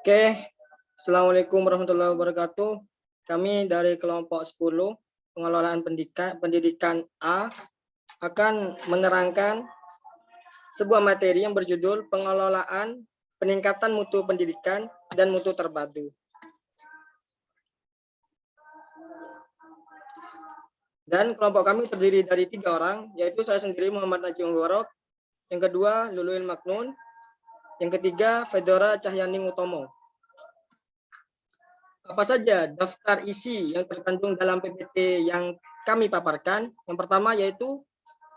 Oke, Assalamualaikum warahmatullahi wabarakatuh. Kami dari kelompok 10 pengelolaan pendidikan A akan menerangkan sebuah materi yang berjudul pengelolaan peningkatan mutu pendidikan dan mutu terpadu. Dan kelompok kami terdiri dari 3 orang, yaitu saya sendiri Muhammad Najib Mubarak, yang kedua Luluil Maknun, yang ketiga Fedora Cahyaning Utomo. Apa saja daftar isi yang terkandung dalam PPT yang kami paparkan? Yang pertama yaitu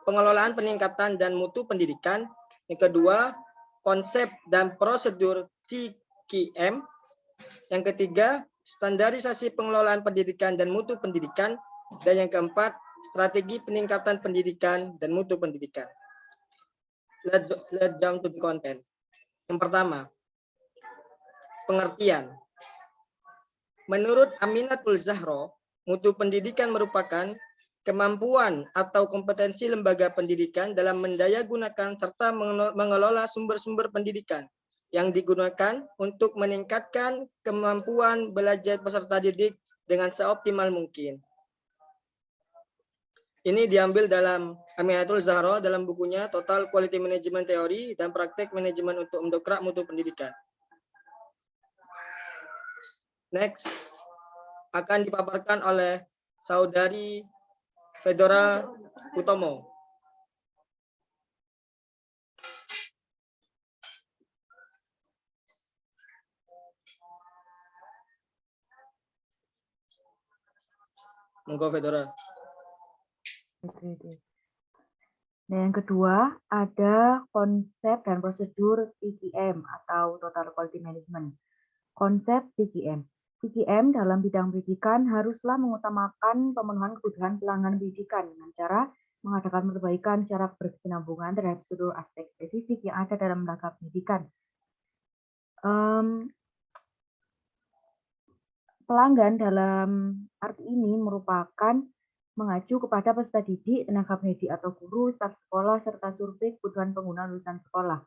pengelolaan peningkatan dan mutu pendidikan. Yang kedua, konsep dan prosedur CQM. Yang ketiga, standarisasi pengelolaan pendidikan dan mutu pendidikan. Dan yang keempat, strategi peningkatan pendidikan dan mutu pendidikan. Let's jump to the content. Yang pertama, pengertian. Menurut Aminatul Zahro, mutu pendidikan merupakan kemampuan atau kompetensi lembaga pendidikan dalam mendayagunakan serta mengelola sumber-sumber pendidikan yang digunakan untuk meningkatkan kemampuan belajar peserta didik dengan seoptimal mungkin. Ini diambil dalam Aminatul Zahro dalam bukunya Total Quality Management Theory dan Praktek Manajemen untuk Mendongkrak Mutu Pendidikan. Next, akan dipaparkan oleh Saudari Fedora Utomo. Monggo Fedora. Nah, yang kedua ada konsep dan prosedur TQM atau Total Quality Management. Konsep TQM. TQM dalam bidang pendidikan haruslah mengutamakan pemenuhan kebutuhan pelanggan pendidikan dengan cara mengadakan perbaikan secara berkesinambungan terhadap seluruh aspek spesifik yang ada dalam lembaga pendidikan. Pelanggan dalam arti ini merupakan mengacu kepada peserta didik, tenaga pendidik atau guru, staf sekolah, serta survei kebutuhan pengguna lulusan sekolah.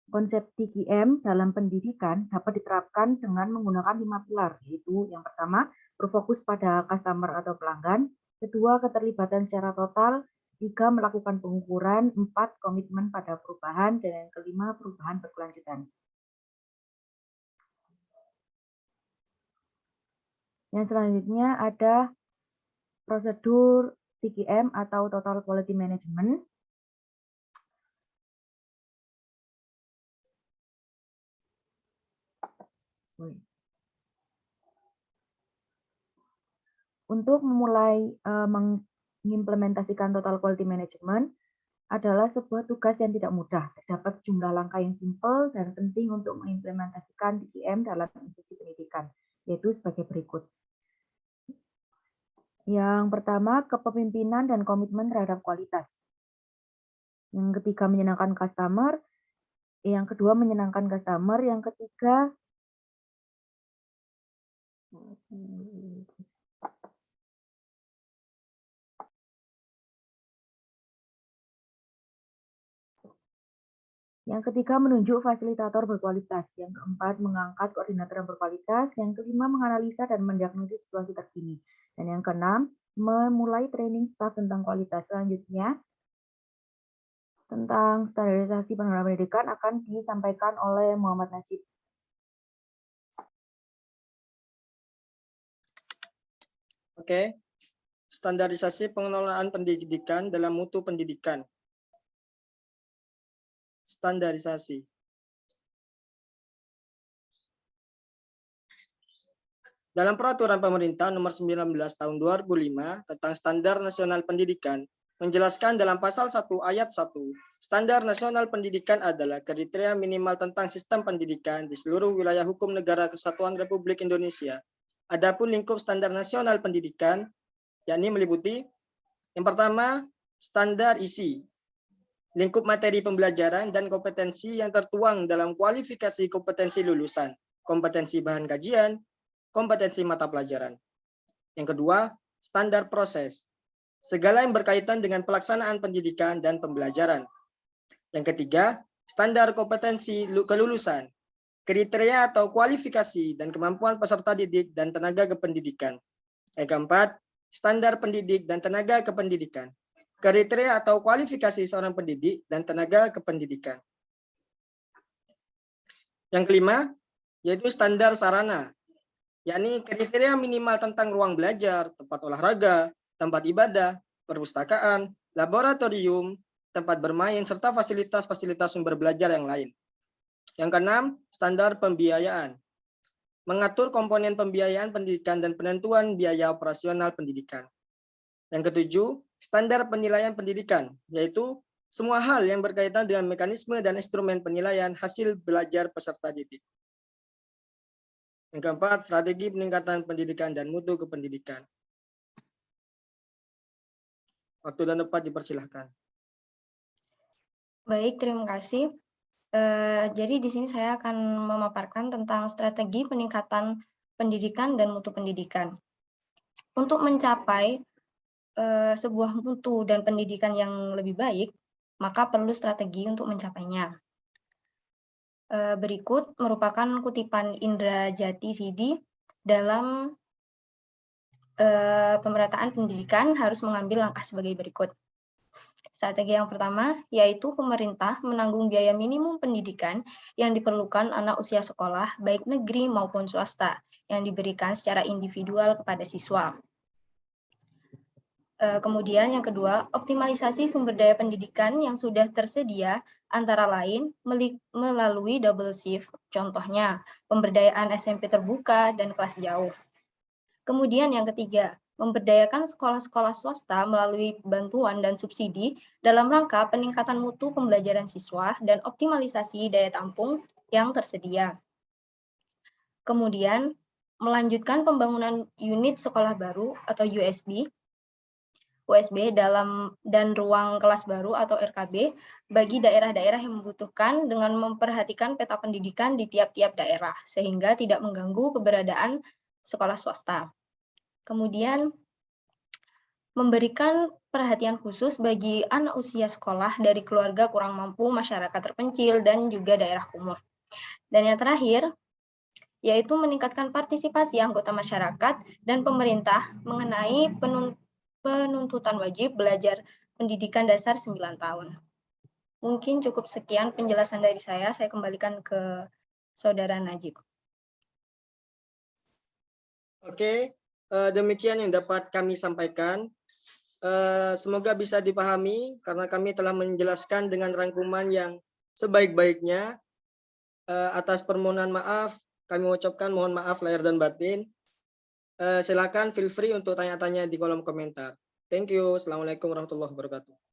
Konsep TQM dalam pendidikan dapat diterapkan dengan menggunakan 5 pilar, yaitu yang pertama, berfokus pada customer atau pelanggan, kedua, keterlibatan secara total, 3, melakukan pengukuran, 4, komitmen pada perubahan, dan yang kelima, perubahan berkelanjutan. Yang selanjutnya ada prosedur TQM atau Total Quality Management. Untuk memulai mengimplementasikan Total Quality Management adalah sebuah tugas yang tidak mudah. Terdapat sejumlah langkah yang simpel dan penting untuk mengimplementasikan TQM dalam institusi pendidikan, yaitu sebagai berikut. Yang pertama, kepemimpinan dan komitmen terhadap kualitas. Yang ketiga, menyenangkan customer. Yang kedua, menyenangkan customer. Yang ketiga, menunjuk fasilitator berkualitas. Yang keempat, mengangkat koordinator yang berkualitas. Yang kelima, menganalisa dan mendiagnosis situasi terkini. Dan yang keenam, memulai training staff tentang kualitas. Selanjutnya, tentang standarisasi pengelolaan pendidikan akan disampaikan oleh Muhammad Najib. Oke, standarisasi pengelolaan pendidikan dalam mutu pendidikan. Standarisasi. Dalam Peraturan Pemerintah Nomor 19 Tahun 2005 tentang Standar Nasional Pendidikan, menjelaskan dalam pasal 1 ayat 1, standar nasional pendidikan adalah kriteria minimal tentang sistem pendidikan di seluruh wilayah hukum negara Kesatuan Republik Indonesia. Adapun lingkup standar nasional pendidikan, yakni meliputi yang pertama, standar isi, lingkup materi pembelajaran dan kompetensi yang tertuang dalam kualifikasi kompetensi lulusan, kompetensi bahan kajian, kompetensi mata pelajaran. Yang kedua, standar proses, segala yang berkaitan dengan pelaksanaan pendidikan dan pembelajaran. Yang ketiga, standar kompetensi kelulusan, kriteria atau kualifikasi dan kemampuan peserta didik dan tenaga kependidikan. Yang keempat, standar pendidik dan tenaga kependidikan. Kriteria atau kualifikasi seorang pendidik dan tenaga kependidikan. Yang kelima, yaitu standar sarana, yakni kriteria minimal tentang ruang belajar, tempat olahraga, tempat ibadah, perpustakaan, laboratorium, tempat bermain, serta fasilitas-fasilitas sumber belajar yang lain. Yang keenam, standar pembiayaan. Mengatur komponen pembiayaan pendidikan dan penentuan biaya operasional pendidikan. Yang ketujuh, standar penilaian pendidikan, yaitu semua hal yang berkaitan dengan mekanisme dan instrumen penilaian hasil belajar peserta didik. Yang keempat, strategi peningkatan pendidikan dan mutu kependidikan. Waktu dan tempat dipersilahkan. Baik, terima kasih. Jadi di sini saya akan memaparkan tentang strategi peningkatan pendidikan dan mutu pendidikan. Untuk mencapai sebuah mutu dan pendidikan yang lebih baik, maka perlu strategi untuk mencapainya. Berikut merupakan kutipan Indra Jati Sidi dalam pemerataan pendidikan harus mengambil langkah sebagai berikut. Strategi yang pertama, yaitu pemerintah menanggung biaya minimum pendidikan yang diperlukan anak usia sekolah, baik negeri maupun swasta, yang diberikan secara individual kepada siswa. Kemudian yang kedua, optimalisasi sumber daya pendidikan yang sudah tersedia, antara lain melalui double shift, contohnya pemberdayaan SMP terbuka dan kelas jauh. Kemudian yang ketiga, memberdayakan sekolah-sekolah swasta melalui bantuan dan subsidi dalam rangka peningkatan mutu pembelajaran siswa dan optimalisasi daya tampung yang tersedia. Kemudian, melanjutkan pembangunan unit sekolah baru atau USB dan ruang kelas baru atau RKB bagi daerah-daerah yang membutuhkan dengan memperhatikan peta pendidikan di tiap-tiap daerah, sehingga tidak mengganggu keberadaan sekolah swasta. Kemudian, memberikan perhatian khusus bagi anak usia sekolah dari keluarga kurang mampu, masyarakat terpencil, dan juga daerah kumuh. Dan yang terakhir, yaitu meningkatkan partisipasi anggota masyarakat dan pemerintah mengenai penuntutan wajib belajar pendidikan dasar 9 tahun. Mungkin cukup sekian penjelasan dari saya kembalikan ke Saudara Najib. Oke, demikian yang dapat kami sampaikan. Semoga bisa dipahami karena kami telah menjelaskan dengan rangkuman yang sebaik-baiknya. Atas permohonan maaf, kami ucapkan mohon maaf lahir dan batin. Silakan feel free untuk tanya-tanya di kolom komentar. Thank you. Assalamualaikum warahmatullahi wabarakatuh.